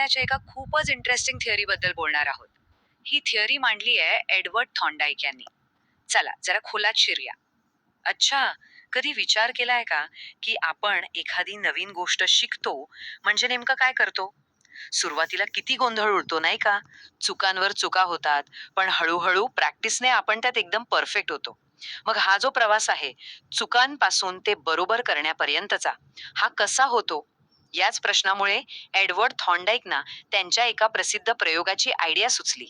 शिकण्याच्या एका खूपच इंटरेस्टिंग थिअरी बद्दल बोलणार आहोत. ही थिअरी मांडली आहे एडवर्ड थॉर्नडाईक यांनी. चला जरा खोलात शिरूया. अच्छा, कधी विचार केलाय का की आपण एखादी नवीन गोष्ट शिकतो म्हणजे नेमकं काय करतो? सुरुवातीला किती गोंधळ उडतो नाही का? चुकांवर चुका होतात, पण हळूहळू प्रॅक्टिसने आपण त्यात एकदम परफेक्ट होतो. मग हा जो प्रवास आहे, चुकांपासून ते बरोबर करण्यापर्यंतचा, हा कसा होतो? याच प्रश्नामुळे एडवर्ड थॉर्नडाईकना त्यांच्या एका प्रसिद्ध प्रयोगाची आयडिया सुचली.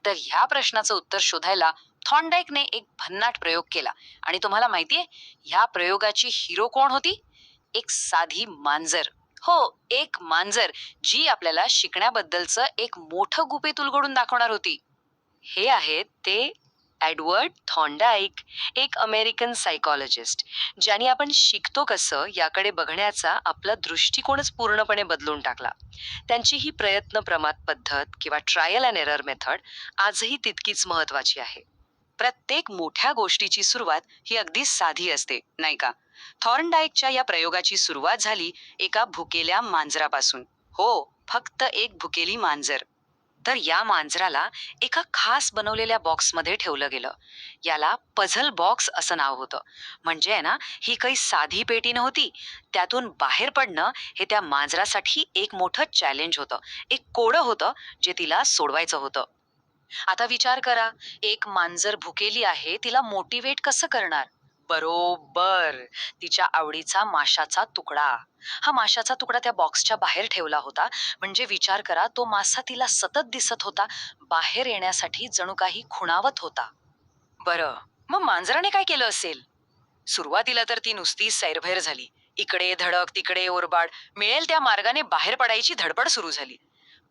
तर ह्या प्रश्नाचं उत्तर शोधायला थॉर्नडाईकने एक भन्नाट प्रयोग केला. आणि तुम्हाला माहितीये ह्या प्रयोगाची हिरो कोण होती? एक साधी मांजर. हो, एक मांजर, जी आपल्याला शिकण्याबद्दलचं एक मोठं गुपित उलगडून दाखवणार होती. हे आहेत ते एडवर्ड थॉर्नडाईक, एक अमेरिकन सायकॉलॉजिस्ट, ज्यांनी आपण शिकतो कसं याकडे बघण्याचा आपला दृष्टिकोनच पूर्णपणे बदलून टाकला. त्यांची ही प्रयत्नप्रमाद पद्धत किंवा ट्रायल अँड एरर मेथड आजही तितकीच महत्वाची आहे. प्रत्येक मोठ्या गोष्टीची सुरुवात ही अगदी साधी असते, नाही का? थॉर्नडाईकच्या या प्रयोगाची सुरुवात झाली एका भुकेल्या मांजरापासून. हो, फक्त एक भुकेली मांजर. तर या मांजराला एका खास बनवलेल्या बॉक्समध्ये ठेवलं गेलं. याला पझल बॉक्स असं नाव होतं. म्हणजे आहे ना, ही काही साधी पेटी नव्हती. त्यातून बाहेर पडणं हे त्या मांजरासाठी एक मोठं चॅलेंज होतं. एक कोडं होतं जे तिला सोडवायचं होतं. आता विचार करा, एक मांजर भुकेली आहे, तिला मोटिवेट कसं करणार? बरोबर, तिच्या आवडीचा माशाचा तुकडा. हा माशाचा तुकडा त्या बॉक्सच्या बाहेर ठेवला होता. म्हणजे विचार करा, तो मासा तिला सतत दिसत होता, बाहेर येण्यासाठी जणू काही खुणावत होता. बरं, मग मांजराने काय केलं असेल? सुरुवातीला तर ती नुसती सैरभैर झाली. इकडे धडक तिकडे ओरबाड, मिळेल त्या मार्गाने बाहेर पडायची धडपड सुरू झाली.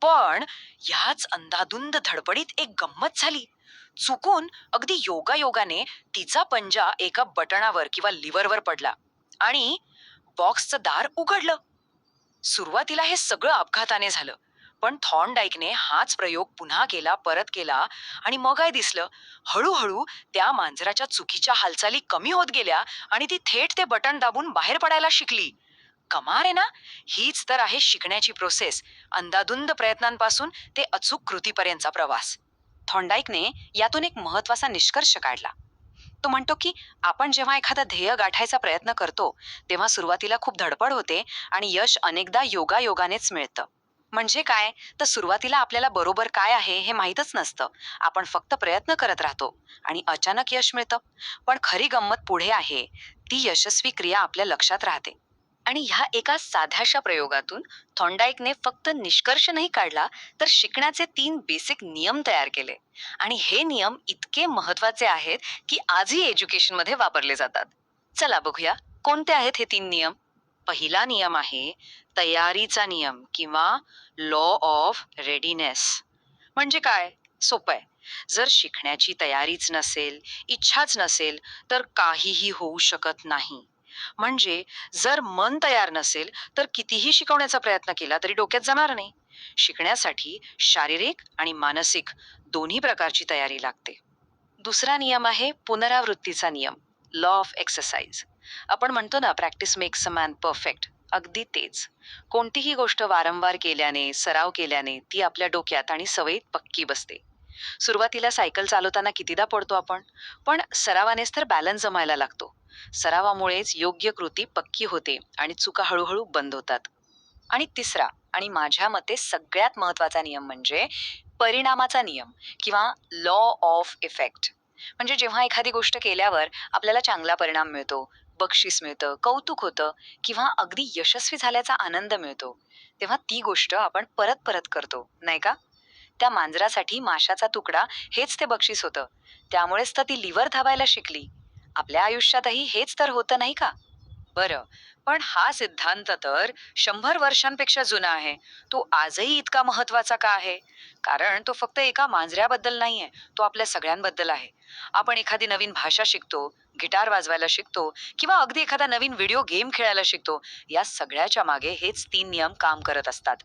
पण ह्याच अंधाधुंद धडपडीत एक गंमत झाली. चुकून अगदी योगायोगाने तिचा पंजा एका बटणावर किंवा लिव्हरवर पडला आणि बॉक्सचं दार उघडलं. सुरुवातीला हे सगळं अपघाताने झालं. पण थॉर्नडाईकने हाच प्रयोग पुन्हा केला, परत केला, आणि मग काय दिसलं? हळूहळू त्या मांजराच्या चुकीच्या हालचाली कमी होत गेल्या आणि ती थेट ते बटन दाबून बाहेर पडायला शिकली. कमाल आहे ना? हीच तर आहे शिकण्याची प्रोसेस. अंधाधुंद प्रयत्नांपासून ते अचूक कृतीपर्यंतचा प्रवास. थॉर्नडाईकने यातून एक महत्वाचा निष्कर्ष काढला. तो म्हणतो की आपण जेव्हा एखादं ध्येय गाठायचा प्रयत्न करतो, तेव्हा सुरुवातीला खूप धडपड होते आणि यश अनेकदा योगायोगानेच मिळतं. म्हणजे काय? तर सुरुवातीला आपल्याला बरोबर काय आहे हे माहीतच नसतं. आपण फक्त प्रयत्न करत राहतो आणि अचानक यश मिळतं. पण खरी गंमत पुढे आहे. ती यशस्वी क्रिया आपल्या लक्षात राहते. आणि ह्या एका साध्याशा प्रयोगातून थॉर्नडाईकने फक्त निष्कर्ष नाही काढला, तर शिकण्याचे 3 बेसिक नियम तयार केले. आणि हे नियम इतके महत्वाचे आहेत की आजही एज्युकेशनमध्ये वापरले जातात. चला बघूया कोणते आहेत हे 3 नियम. पहिला नियम आहे तयारीचा नियम किंवा लॉ ऑफ रेडीनेस. म्हणजे काय? सोपं आहे. जर शिकण्याची तयारीच नसेल, इच्छाच नसेल, तर काहीही होऊ शकत नाही. म्हणजे जर मन तयार नसेल, तर कितीही शिकवण्याचा प्रयत्न केला तरी डोक्यात जाणार नाही. शिकण्यासाठी शारीरिक आणि मानसिक दोन्ही प्रकारची तयारी लागते. दुसरा नियम आहे पुनरावृत्तीचा नियम, लॉ ऑफ एक्सरसाइज. आपण म्हणतो ना, practice makes a man perfect. अगदी तेच. कोणतीही गोष्ट वारंवार केल्याने, सराव केल्याने ती आपल्या डोक्यात आणि सवयीत पक्की बसते. सुरुवातीला सायकल चालवताना कितीदा पडतो आपण, पण सरावानेच तर बॅलन्स जमायला लागतो. सरावामुळेच योग्य कृती पक्की होते आणि चुका हळूहळू बंद होतात. आणि तिसरा आणि माझ्या मते सगळ्यात महत्वाचा नियम म्हणजे परिणामाचा नियम किंवा लॉ ऑफ इफेक्ट. म्हणजे जेव्हा एखादी गोष्ट केल्यावर आपल्याला चांगला परिणाम मिळतो, बक्षीस मिळतं, कौतुक होतं किंवा अगदी यशस्वी झाल्याचा आनंद मिळतो, तेव्हा ती गोष्ट आपण परत परत करतो, नाही का? त्या मांजरासाठी माशाचा तुकडा हेच ते बक्षीस होतं. त्यामुळेच तर ती लिव्हर धावायला शिकली. आपल्या आयुष्यातही हेच तर होतं, नाही का? बरं, पण हा सिद्धांत तर 100 वर्षांपेक्षा जुना आहे. तो आजही इतका महत्वाचा का आहे? कारण तो फक्त एका मांजऱ्याबद्दल नाहीये, तो आपल्या सगळ्यांबद्दल आहे. आपण एखादी नवीन भाषा शिकतो, गिटार वाजवायला शिकतो किंवा अगदी एखादा नवीन व्हिडिओ गेम खेळायला शिकतो. या सगळ्याच्या मागे हेच 3 नियम काम करत असतात.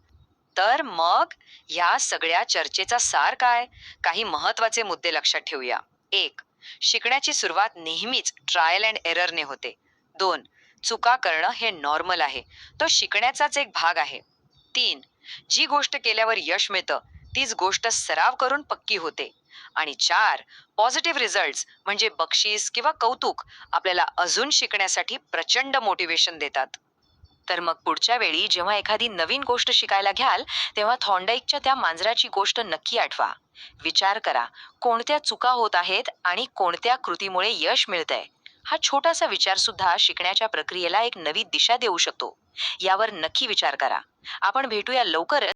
तर मग या सगळ्या चर्चेचा सार काय? काही महत्वाचे मुद्दे लक्षात ठेवूया. 1. शिकण्याची सुरुवात नेहमीच ट्रायल अँड एररने होते. 2. चुका करणं हे नॉर्मल आहे. तो शिकण्याचाच एक भाग आहे. 3. जी गोष्ट केल्यावर यश मिळतं तीच गोष्ट सराव करून पक्की होते. आणि 4, पॉझिटिव्ह रिझल्ट्स म्हणजे बक्षीस किंवा कौतुक आपल्याला अजून शिकण्यासाठी प्रचंड मोटिवेशन देतात. तर मग पुढच्या वेळी जेव्हा एखादी नवीन गोष्ट शिकायला घ्याल, तेव्हा थॉर्नडाईकच्या त्या मांजराची गोष्ट नक्की आठवा. विचार करा, कोणत्या चुका होत आहेत आणि कोणत्या कृतीमुळे यश मिळतंय. हा छोटासा विचार सुद्धा शिकण्याच्या प्रक्रियेला एक नवी दिशा देऊ शकतो. यावर नक्की विचार करा. आपण भेटूया लवकरच